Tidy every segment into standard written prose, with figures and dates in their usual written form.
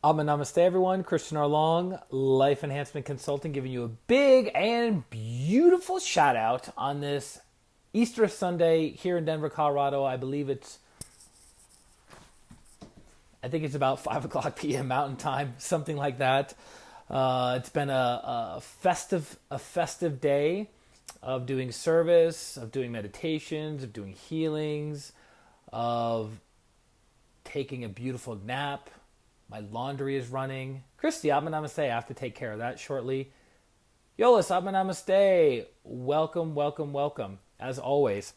Namaste, everyone. ChristianRLong, Life Enhancement Consulting, giving you a big and beautiful shout out on this Easter Sunday here in Denver, Colorado. I think it's about 5 o'clock p.m. Mountain Time, something like that. It's been a festive day of doing service, of doing meditations, of doing healings, of taking a beautiful nap. My laundry is running. Christy, Namaste. I have to take care of that shortly. Yolis, Namaste. Welcome, as always.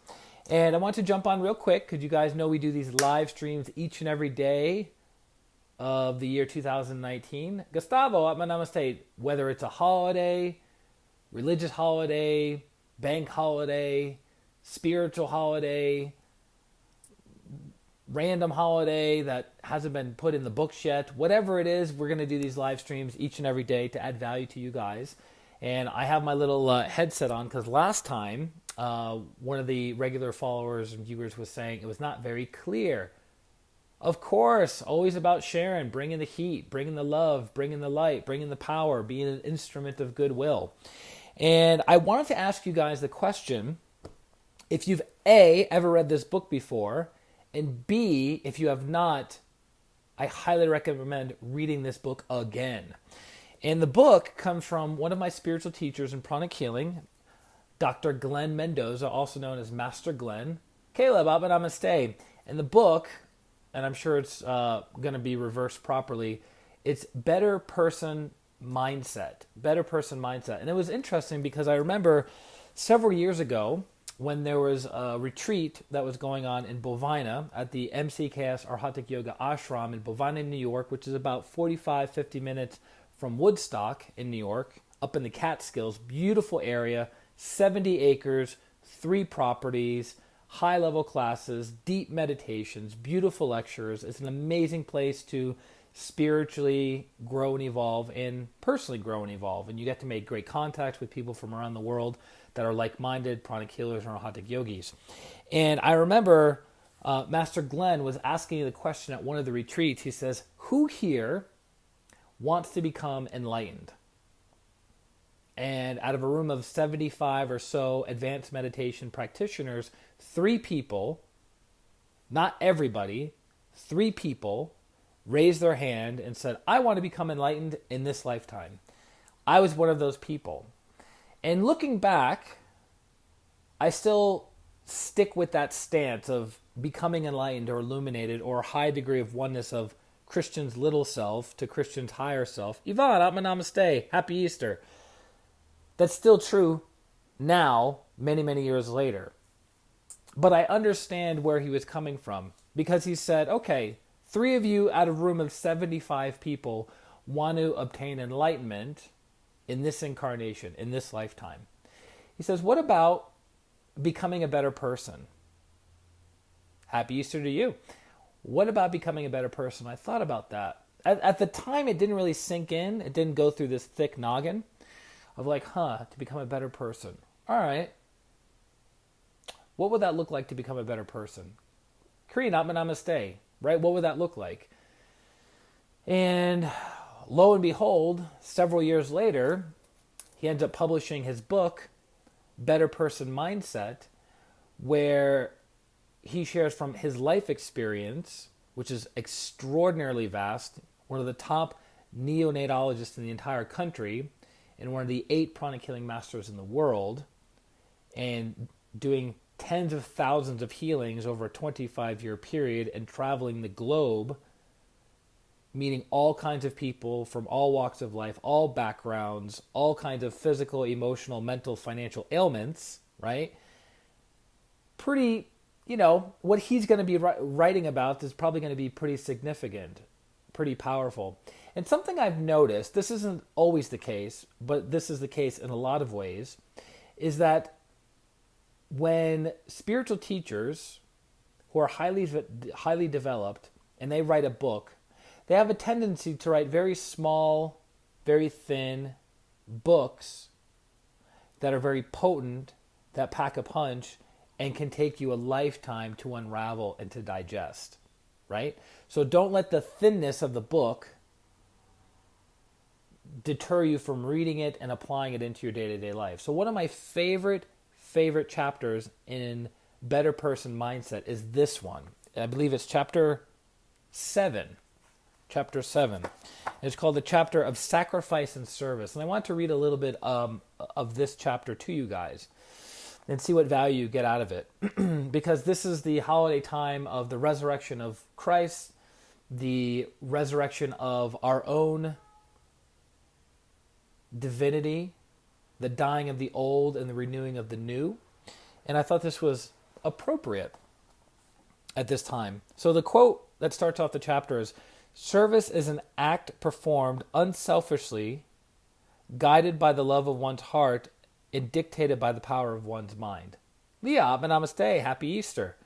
And I want to jump on real quick because you guys know we do these live streams each and every day of the year 2019. Gustavo, Namaste. Whether it's a holiday, religious holiday, bank holiday, spiritual holiday, random holiday that hasn't been put in the books yet, whatever it is, we're going to do these live streams each and every day to add value to you guys. And I have my little headset on because last time one of the regular followers and viewers was saying it was not very clear. Of course, always about sharing, bringing the heat, bringing the love, bringing the light, bringing the power, being an instrument of goodwill. And I wanted to ask you guys the question, if you've A, ever read this book before, and B, if you have not, I highly recommend reading this book again. And the book comes from one of my spiritual teachers in Pranic healing, Dr. Glenn Mendoza, also known as Master Glenn. Caleb, Namaste. And the book, and I'm sure it's going to be reversed properly, it's Better Person Mindset. Better Person Mindset. And it was interesting because I remember several years ago, when there was a retreat that was going on in Bovina at the MCKS Arhatic Yoga Ashram in Bovina, New York, which is about 50 minutes from Woodstock in New York, up in the Catskills. Beautiful area, 70 acres, 3 properties, high-level classes, deep meditations, beautiful lectures. It's an amazing place to spiritually grow and evolve and personally grow and evolve. And you get to make great contacts with people from around the world that are like-minded pranic healers and Arhatic yogis. And I remember Master Glenn was asking the question at one of the retreats. He says, who here wants to become enlightened? And out of a room of 75 or so advanced meditation practitioners, 3 people, not everybody, 3 people raised their hand and said, I want to become enlightened in this lifetime. I was one of those people. And looking back, I still stick with that stance of becoming enlightened or illuminated or a high degree of oneness of Christian's little self to Christian's higher self. Yvonne, Namaste. Happy Easter. That's still true now, many years later. But I understand where he was coming from because he said, okay, 3 of you out of a room of 75 people want to obtain enlightenment in this incarnation, in this lifetime. He says, what about becoming a better person? Happy Easter to you. What about becoming a better person? I thought about that. At the time, it didn't really sink in. It didn't go through this thick noggin of like, to become a better person. All right. What would that look like to become a better person? Korean, Namaste, right? What would that look like? And lo and behold, several years later, he ends up publishing his book, Better Person Mindset, where he shares from his life experience, which is extraordinarily vast, one of the top neonatologists in the entire country, and one of the 8 pranic healing masters in the world, and doing tens of thousands of healings over a 25-year period and traveling the globe, meeting all kinds of people from all walks of life, all backgrounds, all kinds of physical, emotional, mental, financial ailments, right? Pretty, what he's going to be writing about is probably going to be pretty significant, pretty powerful. And something I've noticed, this isn't always the case, but this is the case in a lot of ways, is that when spiritual teachers who are highly developed and they write a book, they have a tendency to write very small, very thin books that are very potent, that pack a punch, and can take you a lifetime to unravel and to digest, right? So don't let the thinness of the book deter you from reading it and applying it into your day-to-day life. So one of my favorite chapters in Better Person Mindset is this one. I believe it's chapter 7. Chapter 7. It's called the chapter of sacrifice and service. And I want to read a little bit of this chapter to you guys and see what value you get out of it. Because this is the holiday time of the resurrection of Christ, the resurrection of our own divinity, the dying of the old and the renewing of the new. And I thought this was appropriate at this time. So the quote that starts off the chapter is, "Service is an act performed unselfishly, guided by the love of one's heart and dictated by the power of one's mind." Leah, namaste, happy Easter.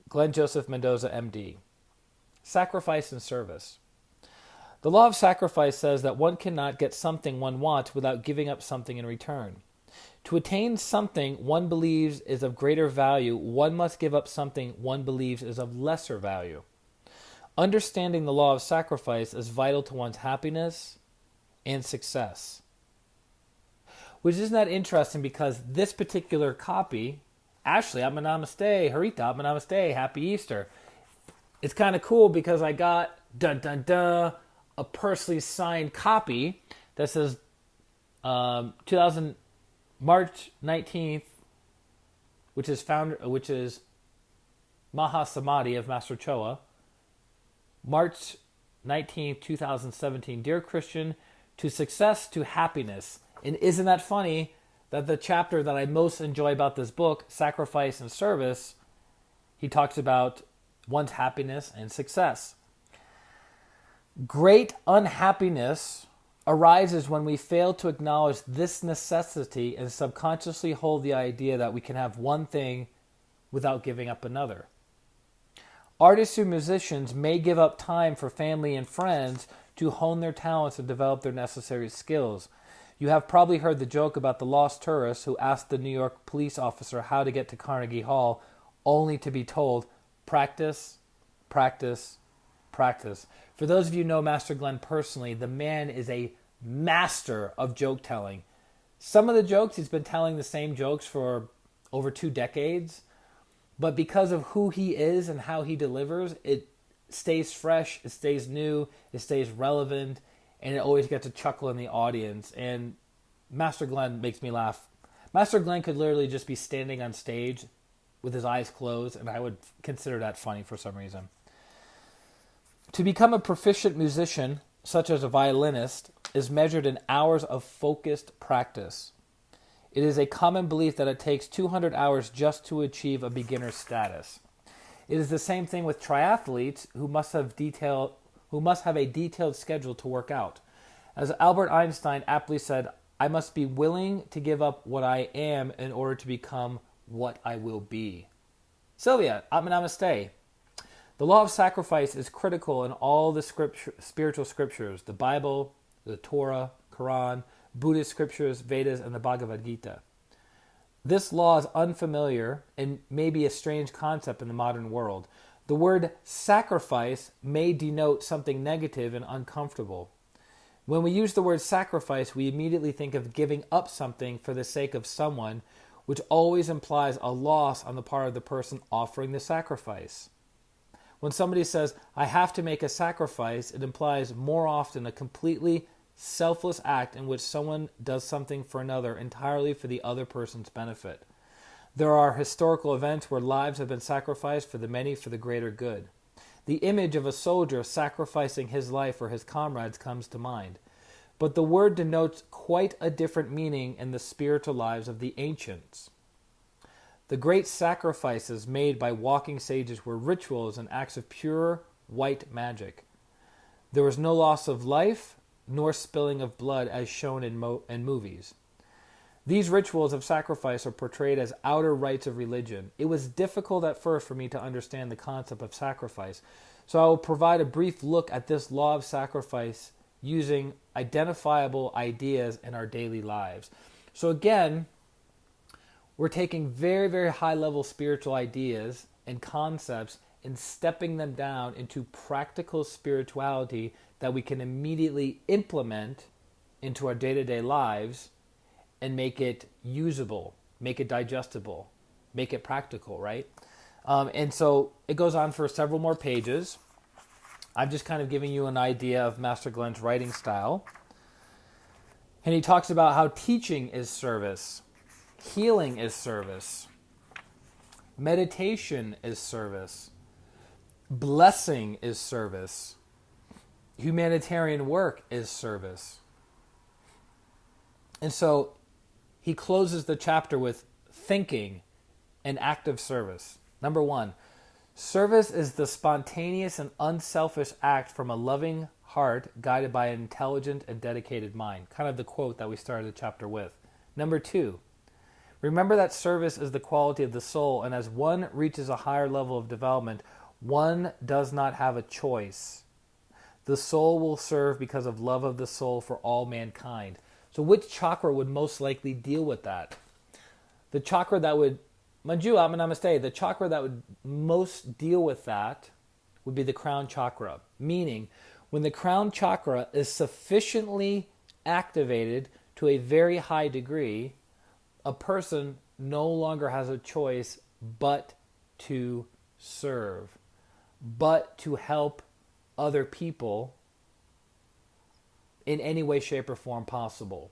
Glenn Joseph Mendoza, MD. Sacrifice and service. The law of sacrifice says that one cannot get something one wants without giving up something in return. To attain something one believes is of greater value, one must give up something one believes is of lesser value. Understanding the law of sacrifice is vital to one's happiness and success. Which isn't that interesting, because this particular copy, Ashley, namaste, Harita, namaste, happy Easter. It's kind of cool because I got, a personally signed copy that says 2000 March 19th, which is Mahasamadhi of Master Choa. March 19th, 2017. Dear Christian, to success, to happiness. And isn't that funny that the chapter that I most enjoy about this book, Sacrifice and Service, he talks about one's happiness and success. Great unhappiness arises when we fail to acknowledge this necessity and subconsciously hold the idea that we can have one thing without giving up another. Artists and musicians may give up time for family and friends to hone their talents and develop their necessary skills. You have probably heard the joke about the lost tourist who asked the New York police officer how to get to Carnegie Hall, only to be told, practice, practice, practice. For those of you who know Master Glenn personally, the man is a master of joke telling. Some of the jokes, he's been telling the same jokes for over 2 decades, but because of who he is and how he delivers, it stays fresh, it stays new, it stays relevant, and it always gets a chuckle in the audience. And Master Glenn makes me laugh. Master Glenn could literally just be standing on stage with his eyes closed, and I would consider that funny for some reason. To become a proficient musician, such as a violinist, is measured in hours of focused practice. It is a common belief that it takes 200 hours just to achieve a beginner status. It is the same thing with triathletes who must have a detailed schedule to work out. As Albert Einstein aptly said, "I must be willing to give up what I am in order to become what I will be." Sylvia, namaste. The law of sacrifice is critical in all the spiritual scriptures, the Bible, the Torah, Quran, Buddhist scriptures, Vedas, and the Bhagavad Gita. This law is unfamiliar and may be a strange concept in the modern world. The word sacrifice may denote something negative and uncomfortable. When we use the word sacrifice, we immediately think of giving up something for the sake of someone, which always implies a loss on the part of the person offering the sacrifice. When somebody says, "I have to make a sacrifice," it implies more often a completely selfless act in which someone does something for another entirely for the other person's benefit. There are historical events where lives have been sacrificed for the many for the greater good. The image of a soldier sacrificing his life for his comrades comes to mind. But the word denotes quite a different meaning in the spiritual lives of the ancients. The great sacrifices made by walking sages were rituals and acts of pure white magic. There was no loss of life, nor spilling of blood as shown in movies. These rituals of sacrifice are portrayed as outer rites of religion. It was difficult at first for me to understand the concept of sacrifice, so I will provide a brief look at this law of sacrifice using identifiable ideas in our daily lives. So again, we're taking very, very high-level spiritual ideas and concepts and stepping them down into practical spirituality that we can immediately implement into our day-to-day lives and make it usable, make it digestible, make it practical, right? And so it goes on for several more pages. I'm just kind of giving you an idea of Master Glenn's writing style. And he talks about how teaching is service, healing is service, meditation is service, blessing is service, humanitarian work is service. And so he closes the chapter with thinking and active service. Number 1, service is the spontaneous and unselfish act from a loving heart guided by an intelligent and dedicated mind. Kind of the quote that we started the chapter with. Number 2, remember that service is the quality of the soul, and as one reaches a higher level of development, one does not have a choice. The soul will serve because of love of the soul for all mankind. So which chakra would most likely deal with that? The chakra that would, Manju, Namaste, the chakra that would most deal with that would be the crown chakra. Meaning, when the crown chakra is sufficiently activated to a very high degree, a person no longer has a choice but to serve, but to help other people in any way, shape, or form possible.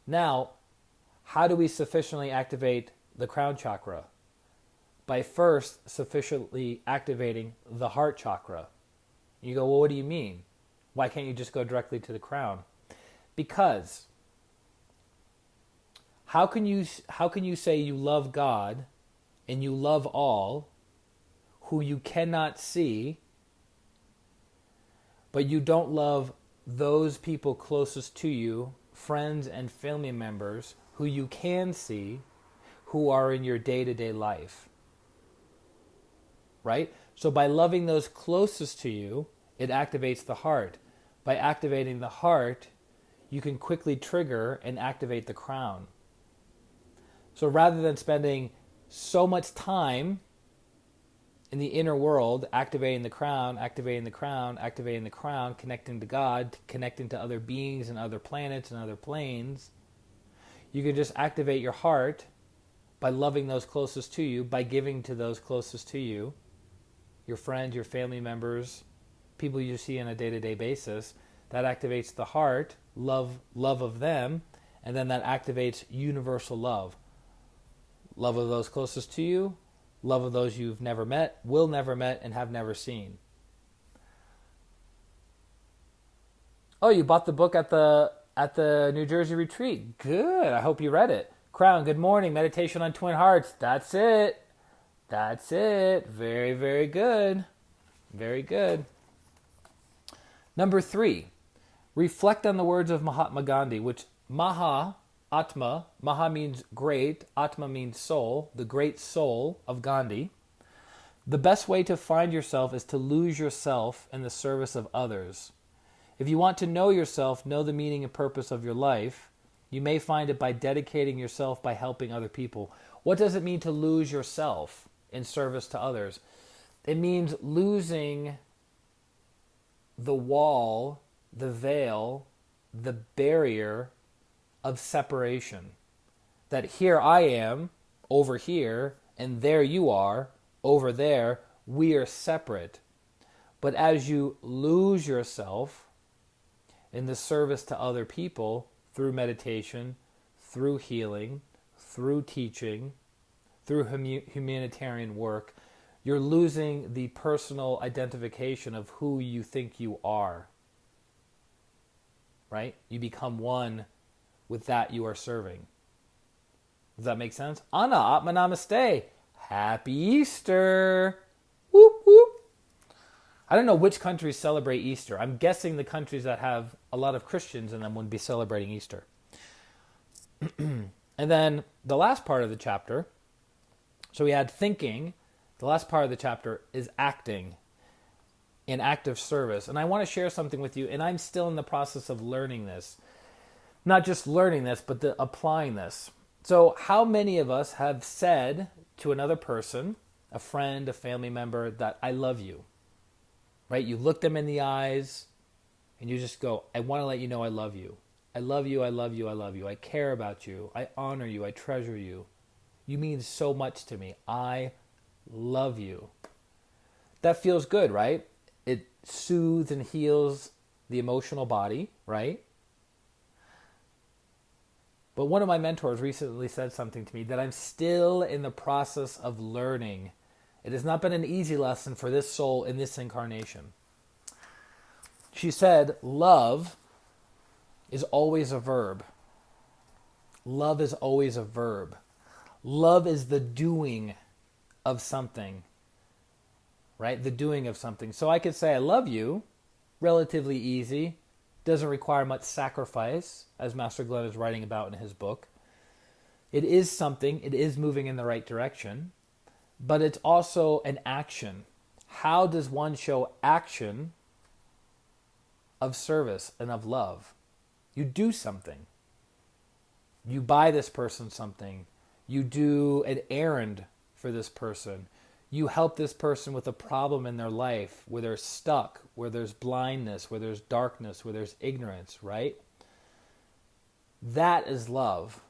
Now, how do we sufficiently activate the crown chakra? By first sufficiently activating the heart chakra. You go, well, what do you mean? Why can't you just go directly to the crown? Because how can you say you love God and you love all who you cannot see, but you don't love those people closest to you, friends and family members who you can see, who are in your day-to-day life? Right? So by loving those closest to you, it activates the heart. By activating the heart, you can quickly trigger and activate the crown. So rather than spending so much time in the inner world, activating the crown, activating the crown, activating the crown, connecting to God, connecting to other beings and other planets and other planes, you can just activate your heart by loving those closest to you, by giving to those closest to you, your friends, your family members, people you see on a day-to-day basis. That activates the heart, love of them, and then that activates universal love. Love of those closest to you, love of those you've never met, will never met, and have never seen. Oh, you bought the book at the New Jersey retreat. Good. I hope you read it. Crown, good morning. Meditation on Twin Hearts. That's it. That's it. Very, very good. Very good. Number 3, reflect on the words of Mahatma Gandhi, which Atma means great, Atma means soul, the great soul of Gandhi. The best way to find yourself is to lose yourself in the service of others. If you want to know yourself, know the meaning and purpose of your life, you may find it by dedicating yourself by helping other people. What does it mean to lose yourself in service to others? It means losing the wall, the veil, the barrier of separation. That here I am, over here, and there you are, over there. We are separate. But as you lose yourself in the service to other people, through meditation, through healing, through teaching, through humanitarian work, you're losing the personal identification of who you think you are. Right? You become one with that you are serving. Does that make sense? Anna, Atma Namaste. Happy Easter. Whoop, whoop. I don't know which countries celebrate Easter. I'm guessing the countries that have a lot of Christians in them would be celebrating Easter. And then the last part of the chapter, so we had thinking. The last part of the chapter is acting, in active service. And I want to share something with you, and I'm still in the process of learning this. Not just learning this, but applying this. So how many of us have said to another person, a friend, a family member, that I love you? Right? You look them in the eyes and you just go, I want to let you know I love you. I love you, I love you, I love you. I care about you. I honor you. I treasure you. You mean so much to me. I love you. That feels good, right? It soothes and heals the emotional body, right? But one of my mentors recently said something to me that I'm still in the process of learning. It has not been an easy lesson for this soul in this incarnation. She said, love is always a verb. Love is always a verb. Love is the doing of something, right? The doing of something. So I could say I love you, relatively easy, doesn't require much sacrifice, as Master Glenn is writing about in his book. It is something, it is moving in the right direction, but it's also an action. How does one show action of service and of love? You do something. You buy this person something. You do an errand for this person. You help this person with a problem in their life where they're stuck, where there's blindness, where there's darkness, where there's ignorance, right? That is love.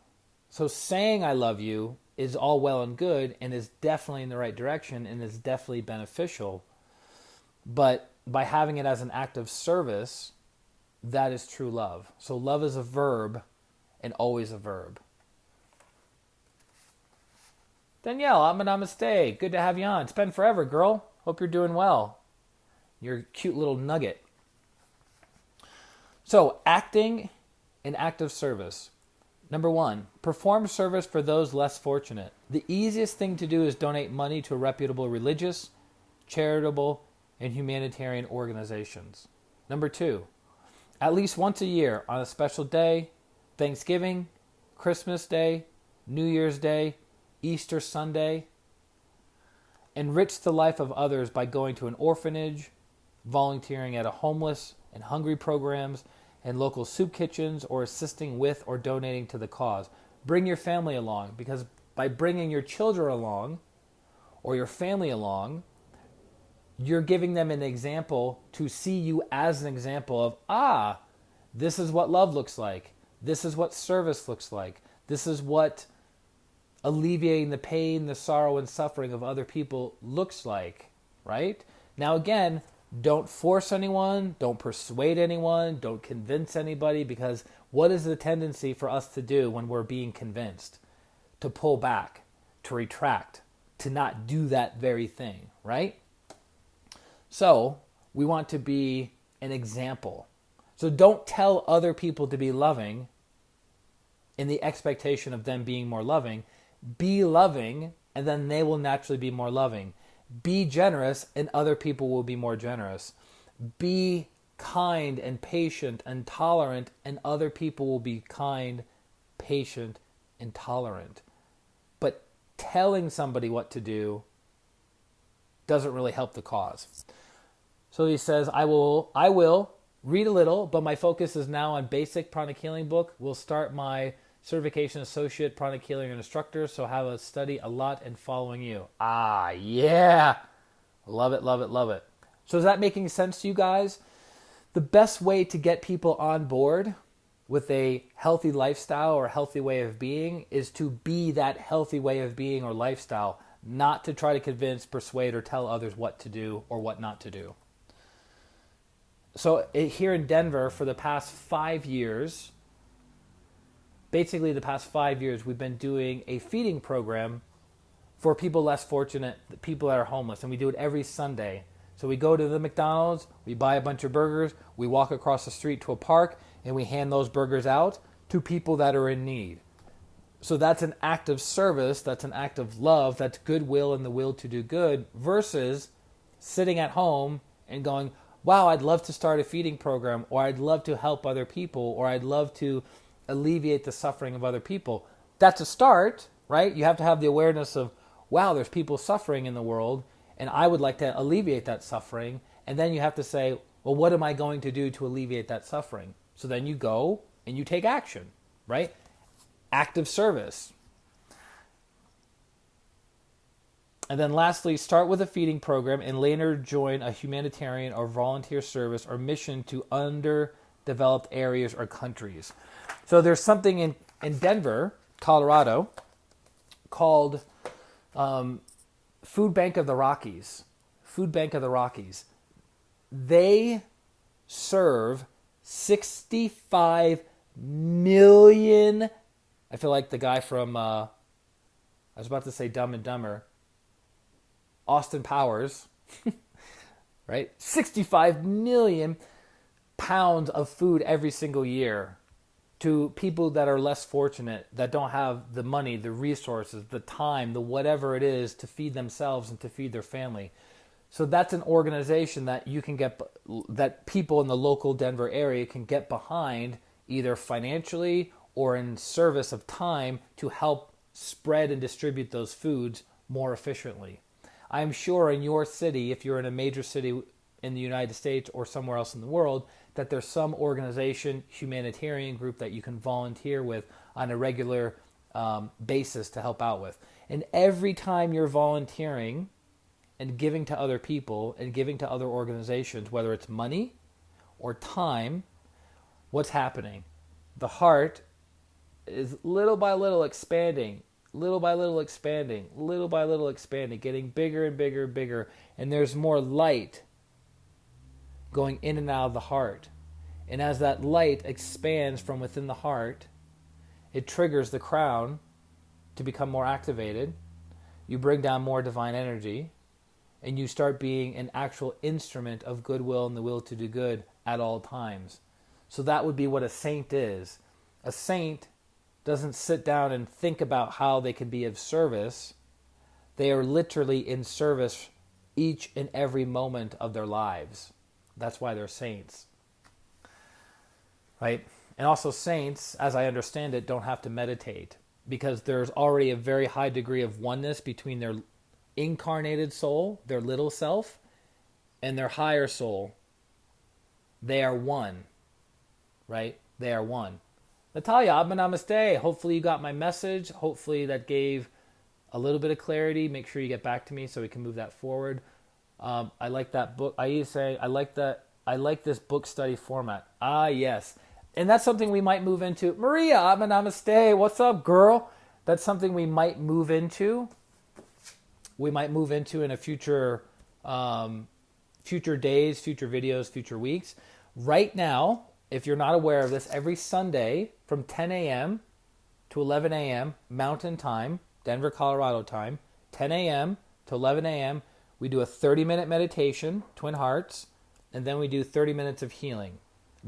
So saying I love you is all well and good and is definitely in the right direction and is definitely beneficial. But by having it as an act of service, that is true love. So love is a verb and always a verb. Danielle, namaste. Good to have you on. It's been forever, girl. Hope you're doing well. You're a cute little nugget. So, acting an act of service. Number 1, perform service for those less fortunate. The easiest thing to do is donate money to reputable religious, charitable, and humanitarian organizations. Number 2, at least once a year on a special day, Thanksgiving, Christmas Day, New Year's Day, Easter Sunday, enrich the life of others by going to an orphanage, volunteering at a homeless and hungry programs and local soup kitchens, or assisting with or donating to the cause. Bring your family along, because by bringing your children along or your family along, you're giving them an example to see you as an example of, this is what love looks like. This is what service looks like. This is what alleviating the pain, the sorrow, and suffering of other people looks like, right? Now again, don't force anyone, don't persuade anyone, don't convince anybody, because what is the tendency for us to do when we're being convinced? To pull back, to retract, to not do that very thing, right? So, we want to be an example. So don't tell other people to be loving in the expectation of them being more loving. Be loving, and then they will naturally be more loving. Be generous, and other people will be more generous. Be kind and patient and tolerant, and other people will be kind, patient, and tolerant. But telling somebody what to do doesn't really help the cause. So he says, I will read a little, but my focus is now on basic pranic healing book. We'll start my certification associate pranic healing instructor, so have a study a lot and following you. Yeah. Love it, love it, love it. So is that making sense to you guys? The best way to get people on board with a healthy lifestyle or healthy way of being is to be that healthy way of being or lifestyle, not to try to convince, persuade, or tell others what to do or what not to do. So here in Denver, for the past 5 years, basically the past 5 years, we've been doing a feeding program for people less fortunate, people that are homeless, and we do it every Sunday. So we go to the McDonald's, we buy a bunch of burgers, we walk across the street to a park, and we hand those burgers out to people that are in need. So that's an act of service, that's an act of love, that's goodwill and the will to do good, versus sitting at home and going, wow, I'd love to start a feeding program, or I'd love to help other people, or I'd love to alleviate the suffering of other people. That's a start, right? You have to have the awareness of, wow, there's people suffering in the world, and I would like to alleviate that suffering. And then you have to say, well, what am I going to do to alleviate that suffering? So then you go and you take action, right? Active service. And then lastly, start with a feeding program and later join a humanitarian or volunteer service or mission to underdeveloped areas or countries. So there's something in Denver, Colorado, called Food Bank of the Rockies. Food Bank of the Rockies. They serve 65 million. I feel like the guy from, I was about to say Dumb and Dumber, Austin Powers, right? 65 million pounds of food every single year to people that are less fortunate, that don't have the money, the resources, the time, the whatever it is to feed themselves and to feed their family. So that's an organization that you can get, that people in the local Denver area can get behind, either financially or in service of time, to help spread and distribute those foods more efficiently. I'm sure in your city, if you're in a major city in the United States or somewhere else in the world, that there's some organization, humanitarian group that you can volunteer with on a regular basis to help out with. And every time you're volunteering and giving to other people and giving to other organizations, whether it's money or time, what's happening? The heart is little by little expanding, little by little expanding, little by little expanding, getting bigger and bigger and bigger, and there's more light going in and out of the heart. And as that light expands from within the heart, it triggers the crown to become more activated. You bring down more divine energy, and you start being an actual instrument of goodwill and the will to do good at all times. So that would be what a saint is. A saint doesn't sit down and think about how they can be of service. They are literally in service each and every moment of their lives. That's why they're saints. Right? And also saints, as I understand it, don't have to meditate, because there's already a very high degree of oneness between their incarnated soul, their little self, and their higher soul. They are one. Right? They are one. Natalia, Abba Namaste. Hopefully you got my message. Hopefully that gave a little bit of clarity. Make sure you get back to me so we can move that forward. I like that book. I used to say, I like this book study format. Ah, yes. And that's something we might move into. Maria, Abba Namaste. What's up, girl? That's something we might move into. We might move into in a future days, future videos, future weeks. Right now, if you're not aware of this, every Sunday from 10 a.m. to 11 a.m. Mountain Time, Denver, Colorado time, 10 a.m. to 11 a.m., we do a 30-minute meditation, Twin Hearts, and then we do 30 minutes of healing,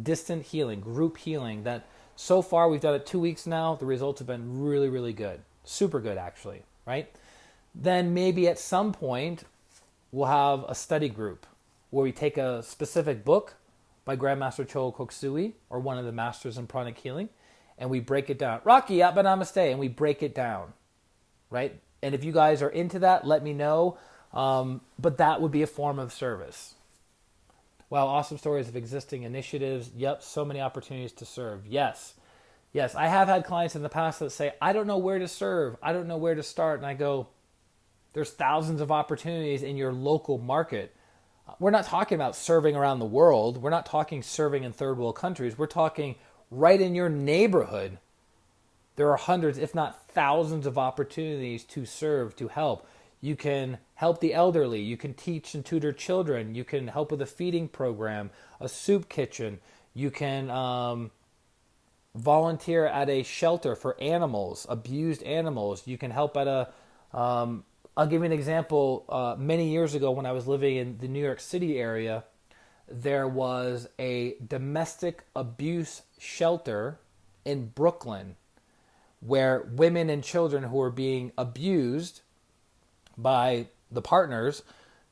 distant healing, group healing. That so far, we've done it 2 weeks now. The results have been really, really good. Super good, actually, right? Then maybe at some point, we'll have a study group where we take a specific book by Grandmaster Chogo Koksui, or one of the masters in pranic healing, and we break it down. Rocky, Abba Namaste, and we break it down, right? And if you guys are into that, let me know. But that would be a form of service. Wow, awesome stories of existing initiatives. Yep, so many opportunities to serve. Yes. Yes, I have had clients in the past that say, I don't know where to serve. I don't know where to start. And I go, there's thousands of opportunities in your local market. We're not talking about serving around the world. We're not talking serving in third world countries. We're talking right in your neighborhood. There are hundreds, if not thousands, of opportunities to serve, to help. You can help the elderly. You can teach and tutor children. You can help with a feeding program, a soup kitchen. You can volunteer at a shelter for animals, abused animals. You can help at a... I'll give you an example. Many years ago when I was living in the New York City area, there was a domestic abuse shelter in Brooklyn where women and children who were being abused by the partners,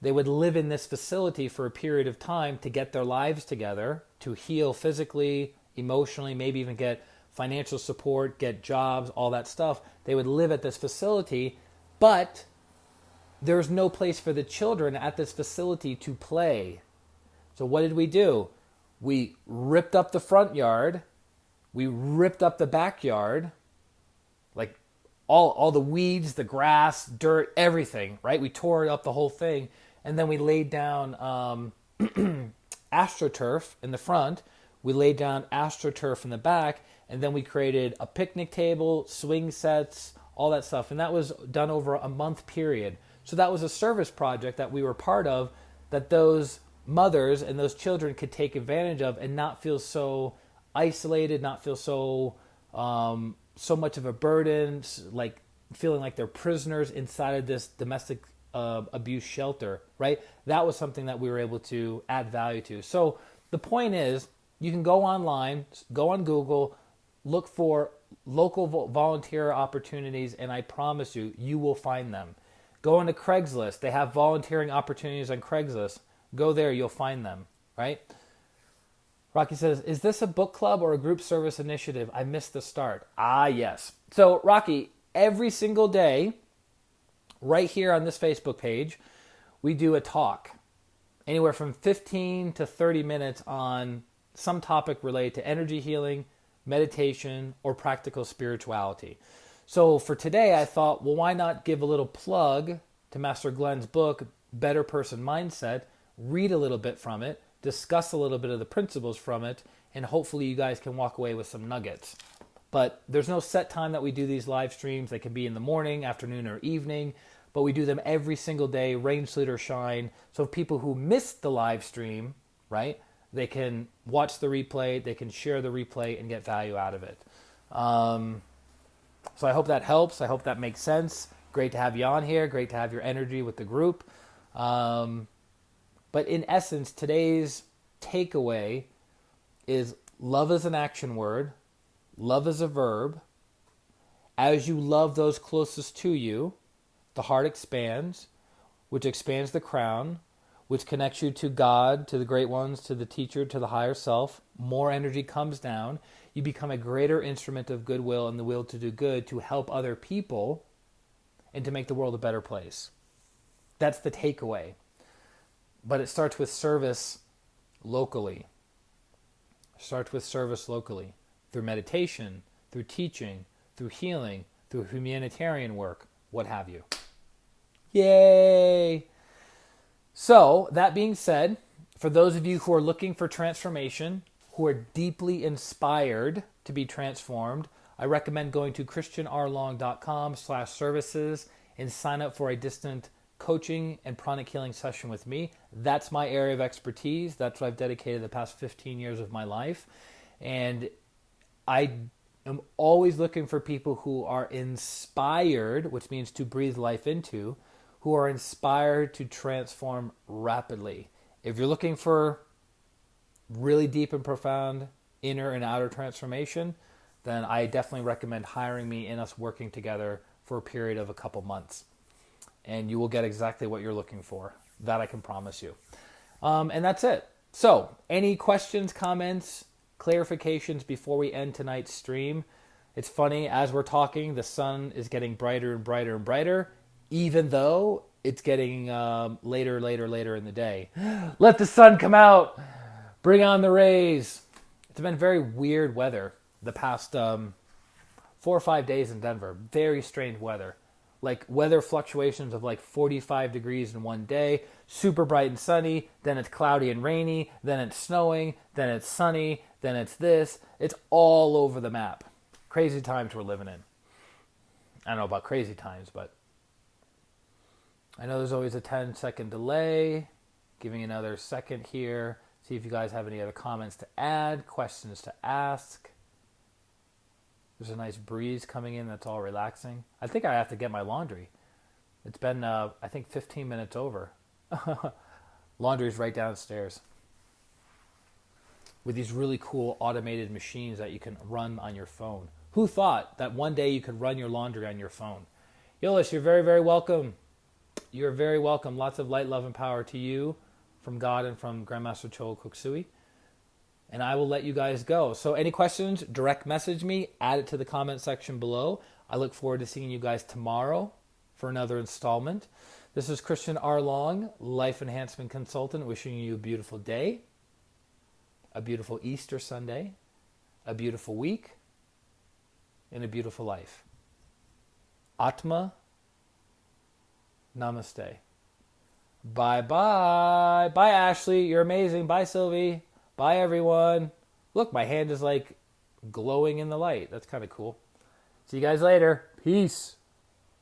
they would live in this facility for a period of time to get their lives together, to heal physically, emotionally, maybe even get financial support, get jobs, all that stuff. They would live at this facility, but there's no place for the children at this facility to play. So what did we do? We ripped up the front yard. We ripped up the backyard. Like all the weeds, the grass, dirt, everything, right? We tore up the whole thing. And then we laid down AstroTurf in the front. We laid down AstroTurf in the back, and then we created a picnic table, swing sets, all that stuff. And that was done over a month period. So that was a service project that we were part of, that those mothers and those children could take advantage of and not feel so isolated, not feel so so much of a burden, like feeling like they're prisoners inside of this domestic abuse shelter, right? That was something that we were able to add value to. So the point is, you can go online, go on Google, look for local volunteer opportunities, and I promise you, you will find them. Go onto Craigslist. They have volunteering opportunities on Craigslist. Go there, you'll find them, right? Rocky says, is this a book club or a group service initiative? I missed the start. Ah, yes. So, Rocky, every single day, right here on this Facebook page, we do a talk. Anywhere from 15 to 30 minutes on some topic related to energy healing, meditation, or practical spirituality. So for today, I thought, well, why not give a little plug to Master Glenn's book, Better Person Mindset, read a little bit from it, discuss a little bit of the principles from it, and hopefully you guys can walk away with some nuggets. But there's no set time that we do these live streams. They can be in the morning, afternoon, or evening, but we do them every single day, rain, sleet, or shine. So people who missed the live stream, right, they can watch the replay, they can share the replay, and get value out of it. So I hope that helps. I hope that makes sense. Great to have you on here. Great to have your energy with the group. But in essence, today's takeaway is love is an action word. Love is a verb. As you love those closest to you, the heart expands, which expands the crown, which connects you to God, to the great ones, to the teacher, to the higher self. More energy comes down. You become a greater instrument of goodwill and the will to do good, to help other people and to make the world a better place. That's the takeaway. But it starts with service locally. It starts with service locally. Through meditation, through teaching, through healing, through humanitarian work, what have you. Yay! So, that being said, for those of you who are looking for transformation, who are deeply inspired to be transformed, I recommend going to ChristianRLong.com/services and sign up for a distant coaching and pranic healing session with me. That's my area of expertise. That's what I've dedicated the past 15 years of my life. And I am always looking for people who are inspired, which means to breathe life into, who are inspired to transform rapidly. If you're looking for really deep and profound inner and outer transformation, then I definitely recommend hiring me and us working together for a period of a couple months. And you will get exactly what you're looking for. That I can promise you. And that's it. So, any questions, comments, clarifications before we end tonight's stream? It's funny, as we're talking, the sun is getting brighter and brighter and brighter, even though it's getting later in the day. Let the sun come out! Bring on the rays! It's been very weird weather the past 4 or 5 days in Denver. Very strange weather. Like weather fluctuations of like 45 degrees in one day, super bright and sunny, then it's cloudy and rainy, then it's snowing, then it's sunny, then it's this. It's all over the map. Crazy times we're living in. I don't know about crazy times, but I know there's always a 10-second delay. Giving another second here. See if you guys have any other comments to add, questions to ask. There's a nice breeze coming in that's all relaxing. I think I have to get my laundry. It's been, I think, 15 minutes over. Laundry's right downstairs. With these really cool automated machines that you can run on your phone. Who thought that one day you could run your laundry on your phone? Yolis, you're very, very welcome. You're very welcome. Lots of light, love, and power to you from God and from Grandmaster Cho Koksui. And I will let you guys go. So any questions, direct message me, add it to the comment section below. I look forward to seeing you guys tomorrow for another installment. This is Christian R. Long, Life Enhancement Consultant, wishing you a beautiful day, a beautiful Easter Sunday, a beautiful week, and a beautiful life. Atma, namaste. Bye-bye. Bye, Ashley. You're amazing. Bye, Sylvie. Bye, everyone. Look, my hand is like glowing in the light. That's kind of cool. See you guys later. Peace.